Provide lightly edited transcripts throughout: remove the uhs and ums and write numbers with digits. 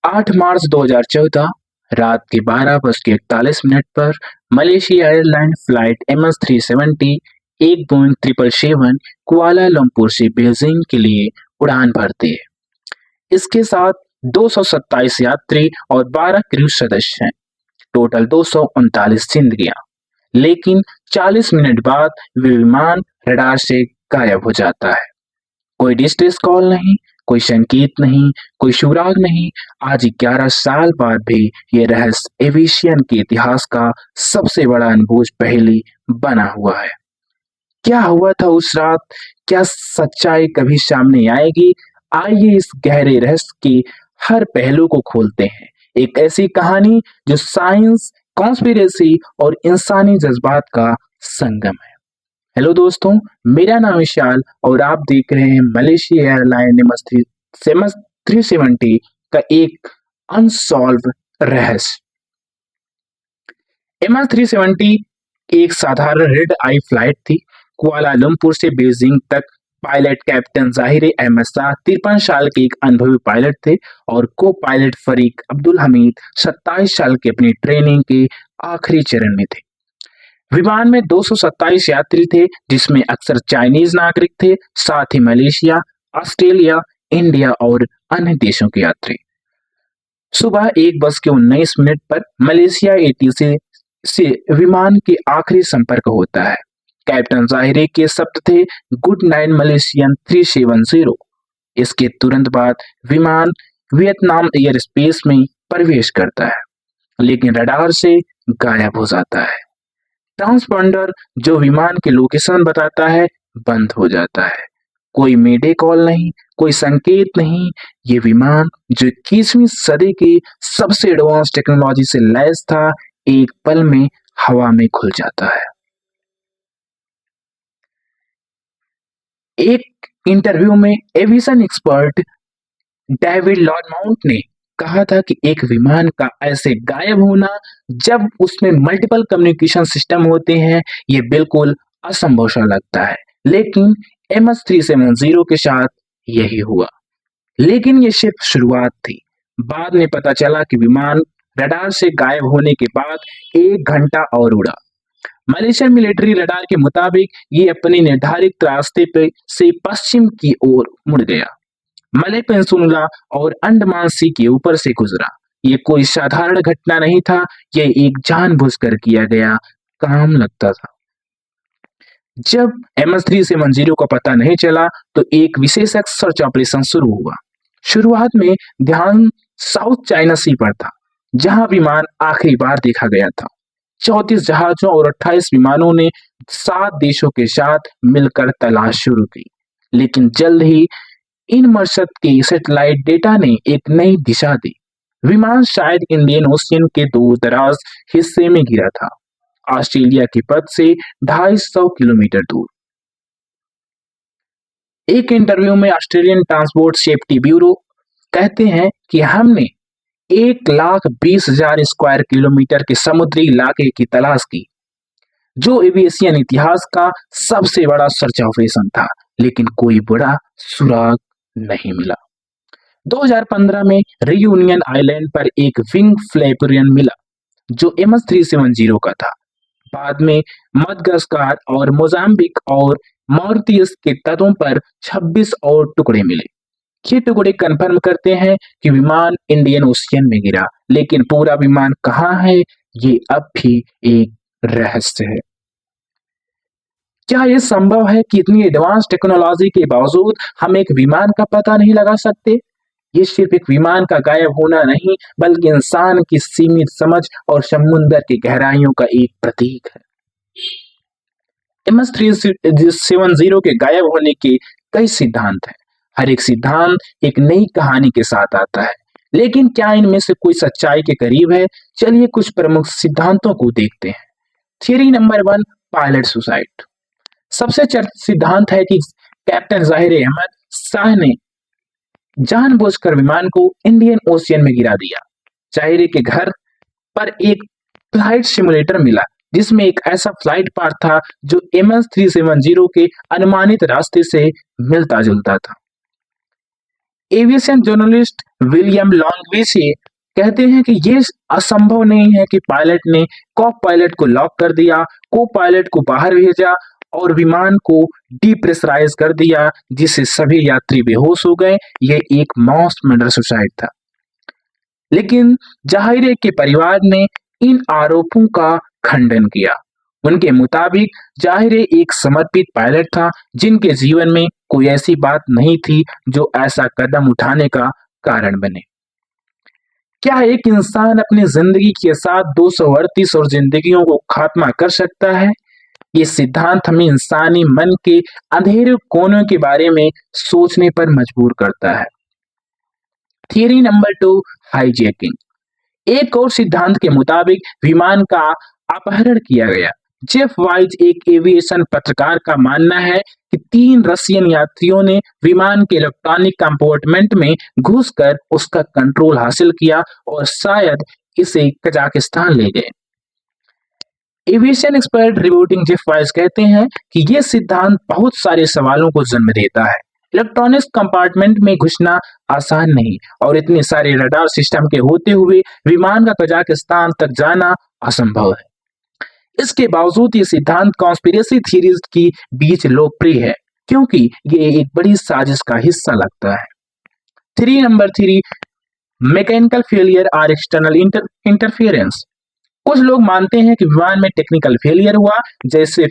8 मार्च 2014 रात के 12:41 पर मलेशिया एयरलाइन फ्लाइट MS-370 एक बोइंग 777 कुआलालंपुर से बीजिंग के लिए उड़ान भरती है। इसके साथ 227 यात्री और 12 क्रू सदस्य हैं। टोटल 239 जिंदगियां। लेकिन 40 मिनट बाद वे विमान रडार से गायब हो जाता है। कोई डिस्ट्रेस कॉल नहीं, कोई संकेत नहीं, कोई सुराग नहीं। आज 11 साल बाद भी ये रहस्य एविएशन के इतिहास का सबसे बड़ा अनबूझ पहेली बना हुआ है। क्या हुआ था उस रात? क्या सच्चाई कभी सामने आएगी? आइए इस गहरे रहस्य के हर पहलू को खोलते हैं। एक ऐसी कहानी जो साइंस, कॉन्स्पिरेसी और इंसानी जज्बात का संगम है। हेलो दोस्तों, मेरा नाम विशाल और आप देख रहे हैं मलेशिया एयरलाइन एमएस 370 का एक अनसॉल्व रहस्य। एमएस 370 एक साधारण रेड आई फ्लाइट थी। कुआलालंपुर से बीजिंग तक पायलट कैप्टन जाहिर अहमद शाह 53 साल के एक अनुभवी पायलट थे और को पायलट फरीक अब्दुल हमीद 27 साल के अपनी ट्रेनिंग के आखिरी चरण में थे। विमान में 227 यात्री थे, जिसमें अक्सर चाइनीज नागरिक थे, साथ ही मलेशिया, ऑस्ट्रेलिया, इंडिया और अन्य देशों के यात्री। सुबह 1:19 पर मलेशिया ATC से विमान के आखिरी संपर्क होता है। कैप्टन जाहिरे के शब्द थे, गुड नाइट मलेशियन 370। इसके तुरंत बाद विमान वियतनाम एयर स्पेस में प्रवेश करता है, लेकिन रडार से गायब हो जाता है। ट्रांसपॉन्डर जो विमान की लोकेशन बताता है बंद हो जाता है। कोई मेडे कॉल नहीं, कोई संकेत नहीं। ये विमान जो 21वीं सदी की सबसे एडवांस टेक्नोलॉजी से लैस था, एक पल में हवा में घुल जाता है। एक इंटरव्यू में एविएशन एक्सपर्ट डेविड लॉर्डमाउंट ने कहा था कि एक विमान का ऐसे गायब होना जब उसमें मल्टीपल कम्युनिकेशन सिस्टम होते हैं, ये बिल्कुल असंभव सा लगता है। लेकिन MS-370 के साथ यही हुआ। लेकिन ये सिर्फ शुरुआत थी। बाद में पता चला कि विमान रडार से गायब होने के बाद 1 घंटा और उड़ा। मलेशियन मिलिट्री रडार के मुताबिक ये अपने निर्धारित रास्ते पे से पश्चिम की ओर मुड़ गया। मलय पेनिनसुला और अंडमान सी के ऊपर से गुजरा। ये कोई साधारण घटना नहीं था, ये एक जानबूझकर किया गया काम लगता था। जब MS-370 का पता नहीं चला तो एक विशेष सर्च ऑपरेशन शुरू हुआ। शुरुआत में ध्यान साउथ चाइना सी पर था, जहां विमान आखिरी बार देखा गया था। 34 जहाजों और 28 विमानों ने 7 देशों के साथ मिलकर तलाश शुरू की। लेकिन जल्द ही इन मरसद के सैटेलाइट डेटा ने एक नई दिशा दी। विमान शायद इंडियन ओशियन के दूर दराज हिस्से में गिरा था, ऑस्ट्रेलिया के पथ से 250 किलोमीटर दूर। एक इंटरव्यू में ऑस्ट्रेलियन ट्रांसपोर्ट सेफ्टी ब्यूरो कहते हैं कि हमने 1,20,000 स्क्वायर किलोमीटर के समुद्री इलाके की तलाश की, जो एविएशन इतिहास का सबसे बड़ा सर्च ऑपरेशन था, लेकिन कोई बड़ा सुराग नहीं मिला। 2015 में रियूनियन आइलैंड पर एक विंग फ्लैपर मिला, जो MS-370 का था। बाद में मदगास्कर और मोजाम्बिक और मॉरिशस के तटों पर 26 और टुकड़े मिले। ये टुकड़े कंफर्म करते हैं कि विमान इंडियन ओशियन में गिरा, लेकिन पूरा विमान कहाँ है, ये अब भी एक रहस्य है। क्या ये संभव है कि इतनी एडवांस टेक्नोलॉजी के बावजूद हम एक विमान का पता नहीं लगा सकते? ये सिर्फ एक विमान का गायब होना नहीं, बल्कि इंसान की सीमित समझ और समुद्र की गहराइयों का एक प्रतीक है। MS-370 के गायब होने के कई सिद्धांत हैं। हर एक सिद्धांत एक नई कहानी के साथ आता है, लेकिन क्या इनमें से कोई सच्चाई के करीब है? चलिए कुछ प्रमुख सिद्धांतों को देखते हैं। Theory number 1, pilot suicide. सबसे चर्चित सिद्धांत है कि कैप्टन जाहिर अहमद शाह ने जानबूझकर विमान को इंडियन ओशियन में गिरा दिया। जाहिर के घर पर एक फ्लाइट सिमुलेटर मिला, जिसमें एक ऐसा फ्लाइट पाथ था जो MS-370 के अनुमानित रास्ते से मिलता जुलता था। एविएशन जर्नलिस्ट विलियम लॉन्गविचे कहते हैं कि ये असंभव नहीं है कि पायलट ने को-पायलट को लॉक कर दिया, को-पायलट को बाहर भेजा और विमान को डिप्रेशराइज कर दिया, जिससे सभी यात्री बेहोश हो गए। ये एक मास मर्डर सुसाइड था। लेकिन जाहिर है कि परिवार ने इन आरोपों का खंडन किया। उनके मुताबिक जाहिर है एक समर्पित पायलट था, जिनके जीवन में कोई ऐसी बात नहीं थी जो ऐसा कदम उठाने का कारण बने। क्या एक इंसान अपनी जिंदगी के साथ 238 और जिंदगियों को खात्मा कर सकता है? ये सिद्धांत हमें इंसानी मन के अंधेरे कोनों के बारे में सोचने पर मजबूर करता है। Theory number 2, hijacking. एक और सिद्धांत के मुताबिक विमान का अपहरण किया गया। जेफ वाइज एक एविएशन पत्रकार का मानना है कि 3 रशियन यात्रियों ने विमान के इलेक्ट्रॉनिक कंपार्टमेंट में घुसकर उसका कंट्रोल हासिल किया और शायद इसे कजाकिस्तान ले गए। Aviation expert reporting Jeff wise कहते हैं कि यह सिद्धांत बहुत सारे सवालों को जन्म देता है। इलेक्ट्रॉनिक्स कंपार्टमेंट में घुसना आसान नहीं और इतने सारे रडार सिस्टम के होते हुए विमान का कजाकिस्तान तक जाना असंभव है। इसके बावजूद ये सिद्धांत कॉन्स्पिरेसी थ्योरीज की बीच लोकप्रिय है, क्योंकि ये एक बड़ी साजिश का हिस्सा लगता है। थ्री नंबर 3, मैकेनिकल फेलियर और एक्सटर्नल इंटरफेरेंस। कुछ लोग मानते हैं कि विमान में टेक्निकल फेलियर हुआ, जैसे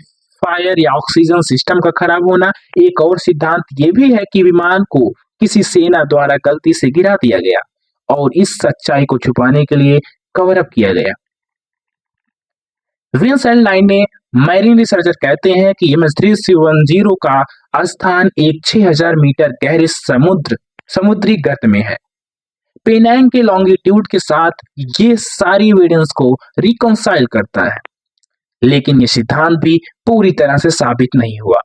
फायर या ऑक्सीजन सिस्टम का खराब होना। एक और सिद्धांत ये भी है कि विमान को किसी सेना द्वारा गलती से गिरा दिया गया और इस सच्चाई को छुपाने के लिए कवर अप किया गया। विंस एंड लाइने मैरीन रिसर्चर कहते हैं कि MS-370 का स्थान एक 6000 मीटर गहरे समुद्री गर्त में है। पेनांग के लॉन्गिट्यूड के साथ ये सारी एविडेंस को रिकॉन्साइल करता है, लेकिन ये सिद्धांत भी पूरी तरह से साबित नहीं हुआ।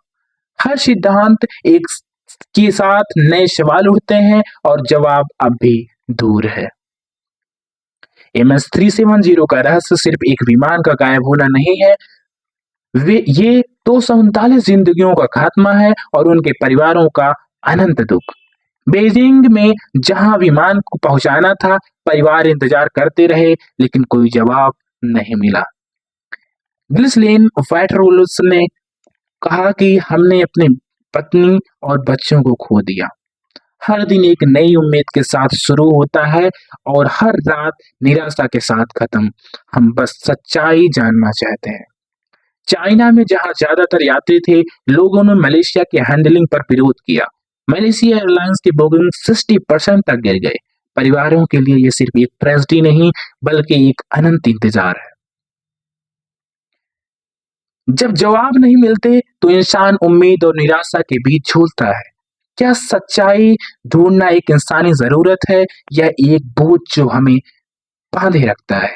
हर सिद्धांत एक के साथ नए सवाल उठते हैं और जवाब अब भी दूर है। MS-370 का रहस्य सिर्फ एक विमान का गायब होना नहीं है, ये 239 जिंदगियों का खात्मा है और उनके परिवारों का अनंत दुख। बीजिंग में जहां विमान को पहुंचाना था, परिवार इंतजार करते रहे, लेकिन कोई जवाब नहीं मिला। गिल्सलेन वाइटरोलस ने कहा कि हमने अपनी पत्नी और बच्चों को खो दिया। हर दिन एक नई उम्मीद के साथ शुरू होता है और हर रात निराशा के साथ खत्म। हम बस सच्चाई जानना चाहते हैं। चाइना में जहां ज्यादातर यात्री थे, लोगों ने मलेशिया के हैंडलिंग पर विरोध किया। मलेशिया एयरलाइंस के बोगिंग 60% तक गिर गए। परिवारों के लिए यह सिर्फ एक ट्रेजेडी नहीं, बल्कि एक अनंत इंतजार है। जब जवाब नहीं मिलते तो इंसान उम्मीद और निराशा के बीच झूलता है। क्या सच्चाई ढूंढना एक इंसानी जरूरत है या एक बोझ जो हमें बांधे रखता है?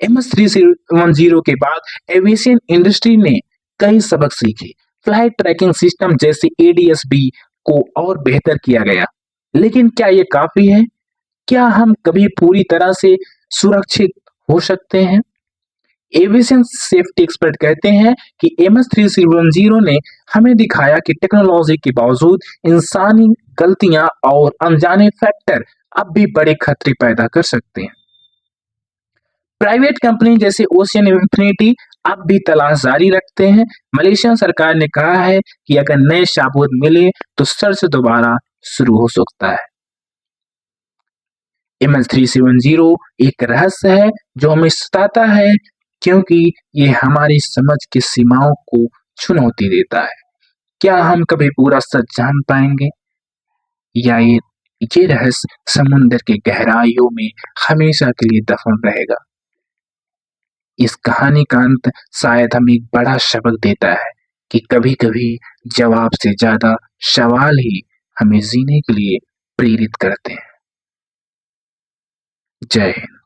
MS-370 के बाद एविएशन इंडस्ट्री ने कई सबक सीखे। फ्लाइट ट्रैकिंग सिस्टम जैसे ADS-B को और बेहतर किया गया, लेकिन क्या ये काफी है? क्या हम कभी पूरी तरह से सुरक्षित हो सकते हैं? एविएशन सेफ्टी एक्सपर्ट कहते हैं कि MS-370 ने हमें दिखाया कि टेक्नोलॉजी के बावजूद इंसानी गलतियां और अनजाने फैक्टर अब भी बड़े खतरे पैदा कर सकते हैं। प्राइवेट कंपनी जैसे ओशियन इंफिनिटी अब भी तलाश जारी रखते हैं। मलेशियन सरकार ने कहा है कि अगर नए सबूत मिले तो सर्च दोबारा शुरू हो सकता है। MS-370 एक रहस्य है जो हमें सताता है, क्योंकि ये हमारी समझ की सीमाओं को चुनौती देता है। क्या हम कभी पूरा सच जान पाएंगे या ये रहस्य समुद्र के गहराइयों में हमेशा के लिए दफन रहेगा? इस कहानी का अंत शायद हमें एक बड़ा सबक देता है कि कभी-कभी जवाब से ज्यादा सवाल ही हमें जीने के लिए प्रेरित करते हैं। जय हिंद।